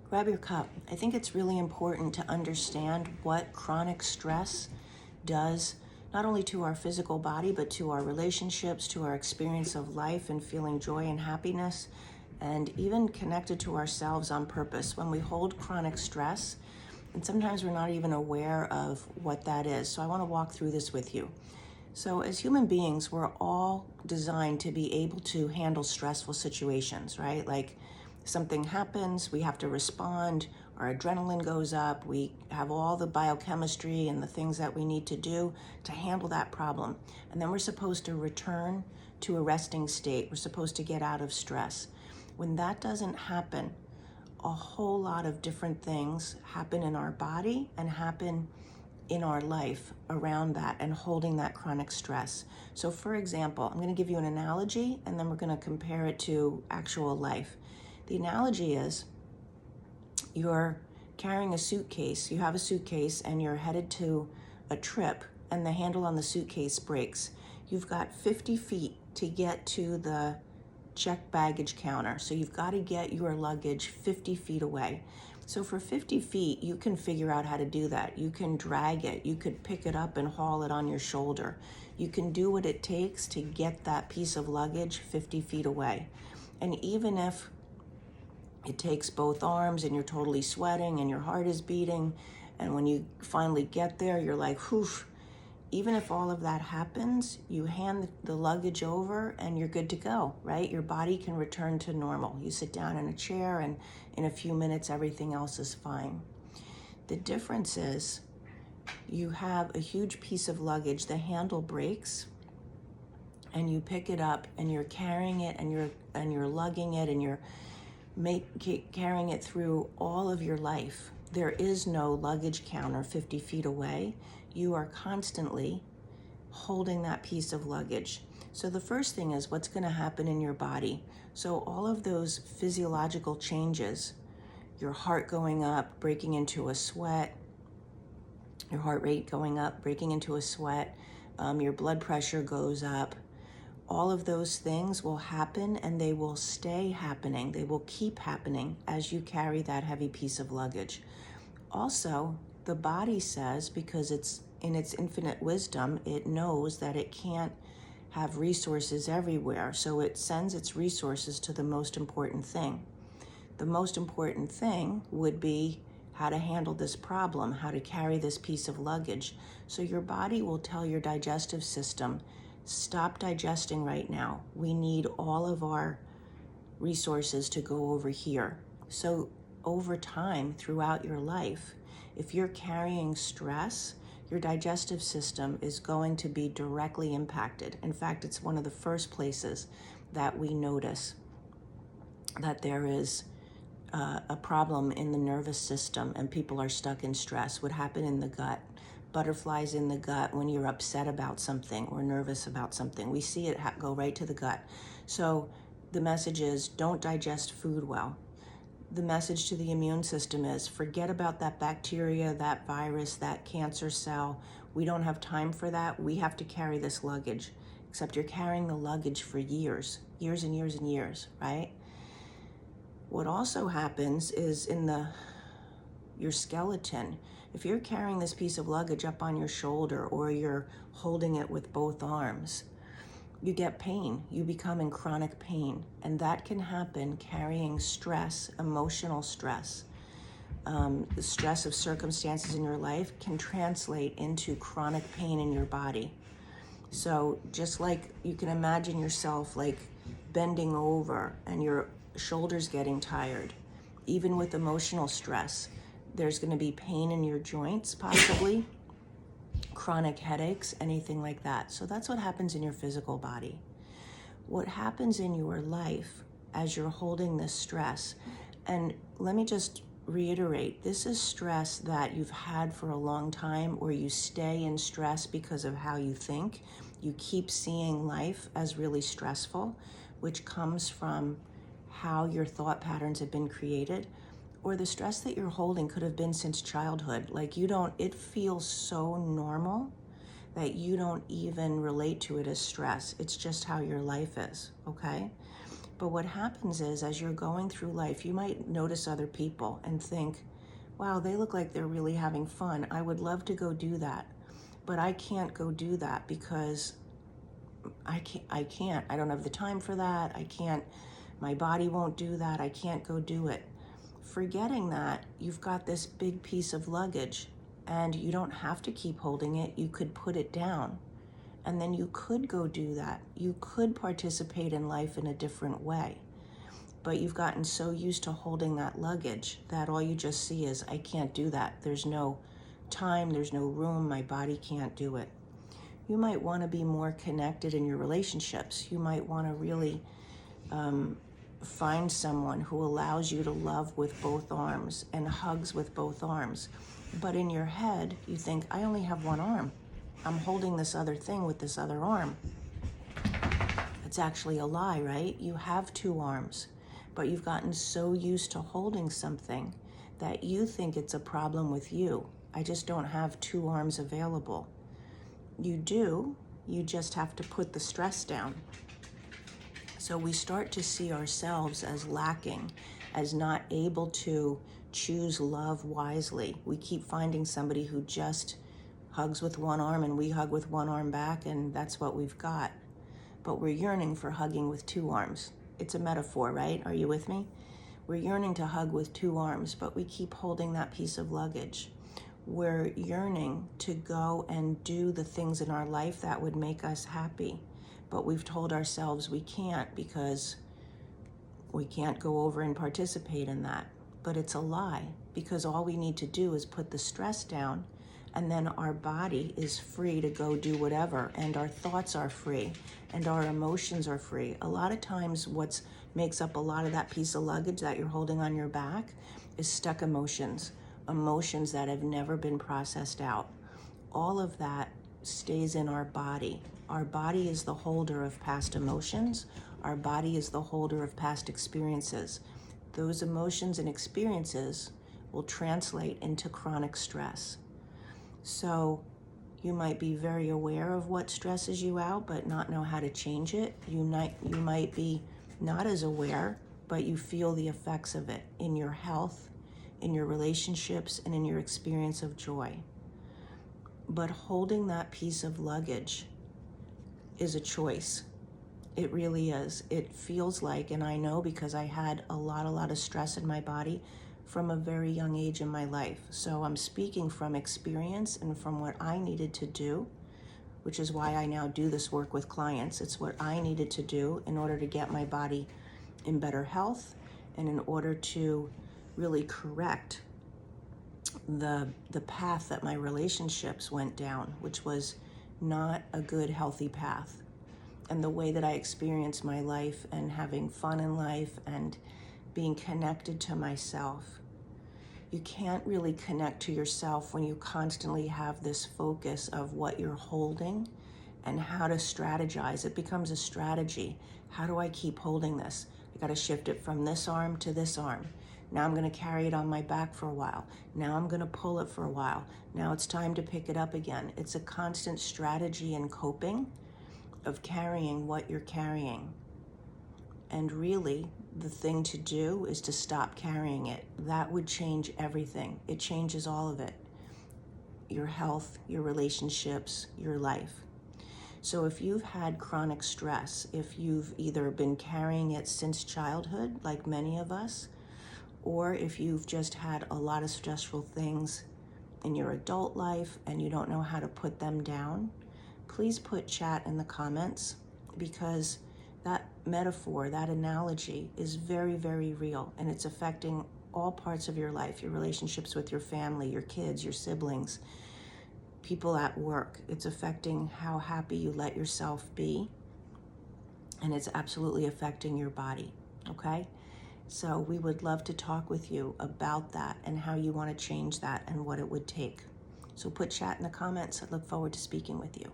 Grab your cup. I think it's really important to understand what chronic stress does, not only to our physical body, but to our relationships, to our experience of life and feeling joy and happiness, and even connected to ourselves on purpose. When we hold chronic stress, and sometimes we're not even aware of what that is. So I want to walk through this with you. So as human beings, we're all designed to be able to handle stressful situations, right? Like something happens, we have to respond, our adrenaline goes up, we have all the biochemistry and the things that we need to do to handle that problem. And then we're supposed to return to a resting state. We're supposed to get out of stress. When that doesn't happen, a whole lot of different things happen in our body and happen in our life around that and holding that chronic stress. So for example, I'm going to give you an analogy and then we're going to compare it to actual life. The analogy is you're carrying a suitcase, you have a suitcase and you're headed to a trip and the handle on the suitcase breaks. You've got 50 feet to get to the checked baggage counter. So you've got to get your luggage 50 feet away. So for 50 feet, you can figure out how to do that. You can drag it. You could pick it up and haul it on your shoulder. You can do what it takes to get that piece of luggage 50 feet away. And even if it takes both arms and you're totally sweating and your heart is beating, and when you finally get there, you're like, whew. Even if all of that happens, you hand the luggage over and you're good to go, right? Your body can return to normal. You sit down in a chair and in a few minutes, everything else is fine. The difference is you have a huge piece of luggage, the handle breaks, and you pick it up and you're carrying it and you're lugging it and you're carrying it through all of your life. There is no luggage counter 50 feet away. You are constantly holding that piece of luggage. So the first thing is what's going to happen in your body. So all of those physiological changes, your heart going up, breaking into a sweat, your heart rate going up, breaking into a sweat, your blood pressure goes up. All of those things will happen and they will stay happening. They will keep happening as you carry that heavy piece of luggage. Also, the body says, because it's in its infinite wisdom, it knows that it can't have resources everywhere. So it sends its resources to the most important thing. The most important thing would be how to handle this problem, how to carry this piece of luggage. So your body will tell your digestive system, stop digesting right now. We need all of our resources to go over here. So over time, throughout your life, if you're carrying stress, your digestive system is going to be directly impacted. In fact, it's one of the first places that we notice that there is a problem in the nervous system and people are stuck in stress. Would happen in the gut. Butterflies in the gut when you're upset about something or nervous about something. We see it go right to the gut. So the message is don't digest food well. The message to the immune system is forget about that bacteria, that virus, that cancer cell. We don't have time for that. We have to carry this luggage. Except you're carrying the luggage for years and years and years, right? What also happens is in your skeleton, if you're carrying this piece of luggage up on your shoulder or you're holding it with both arms, you get pain. You become in chronic pain. And that can happen carrying stress, emotional stress. The stress of circumstances in your life can translate into chronic pain in your body. So just like you can imagine yourself like bending over and your shoulders getting tired, even with emotional stress, there's going to be pain in your joints, possibly, chronic headaches, anything like that. So that's what happens in your physical body. What happens in your life as you're holding this stress, and let me just reiterate, this is stress that you've had for a long time, or you stay in stress because of how you think. You keep seeing life as really stressful, which comes from how your thought patterns have been created, or the stress that you're holding could have been since childhood. Like it feels so normal that you don't even relate to it as stress. It's just how your life is, okay? But what happens is, as you're going through life, you might notice other people and think, wow, they look like they're really having fun. I would love to go do that, but I can't go do that because I can't. I don't have the time for that. I can't. My body won't do that. I can't go do it. Forgetting that you've got this big piece of luggage and you don't have to keep holding it. You could put it down and then you could go do that. You could participate in life in a different way. But you've gotten so used to holding that luggage that all you just see is, I can't do that. There's no time, there's no room, my body can't do it. You might want to be more connected in your relationships. You might want to really find someone who allows you to love with both arms and hugs with both arms. But in your head, you think, I only have one arm. I'm holding this other thing with this other arm. It's actually a lie, right? You have two arms, but you've gotten so used to holding something that you think it's a problem with you. I just don't have two arms available. You do, you just have to put the stress down. So we start to see ourselves as lacking, as not able to choose love wisely. We keep finding somebody who just hugs with one arm and we hug with one arm back, and that's what we've got. But we're yearning for hugging with two arms. It's a metaphor, right? Are you with me? We're yearning to hug with two arms, but we keep holding that piece of luggage. We're yearning to go and do the things in our life that would make us happy. But we've told ourselves we can't because we can't go over and participate in that. But it's a lie, because all we need to do is put the stress down, and then our body is free to go do whatever, and our thoughts are free, and our emotions are free. A lot of times what makes up a lot of that piece of luggage that you're holding on your back is stuck emotions that have never been processed out. All of that stays in our body. Our body is the holder of past emotions. Our body is the holder of past experiences. Those emotions and experiences will translate into chronic stress. So you might be very aware of what stresses you out, but not know how to change it. You might be not as aware, but you feel the effects of it in your health, in your relationships, and in your experience of joy. But holding that piece of luggage is a choice. It really is. It feels like, and I know because I had a lot of stress in my body from a very young age in my life. So I'm speaking from experience and from what I needed to do, which is why I now do this work with clients. It's what I needed to do in order to get my body in better health and in order to really correct the path that my relationships went down, which was not a good, healthy path. And the way that I experienced my life and having fun in life and being connected to myself. You can't really connect to yourself when you constantly have this focus of what you're holding and how to strategize. It becomes a strategy. How do I keep holding this? I got to shift it from this arm to this arm. Now I'm going to carry it on my back for a while. Now I'm going to pull it for a while. Now it's time to pick it up again. It's a constant strategy and coping of carrying what you're carrying. And really, the thing to do is to stop carrying it. That would change everything. It changes all of it. Your health, your relationships, your life. So if you've had chronic stress, if you've either been carrying it since childhood, like many of us, or if you've just had a lot of stressful things in your adult life and you don't know how to put them down, please put chat in the comments, because that metaphor, that analogy is very, very real, and it's affecting all parts of your life, your relationships with your family, your kids, your siblings, people at work. It's affecting how happy you let yourself be, and it's absolutely affecting your body, okay? So we would love to talk with you about that and how you want to change that and what it would take. So put chat in the comments. I look forward to speaking with you.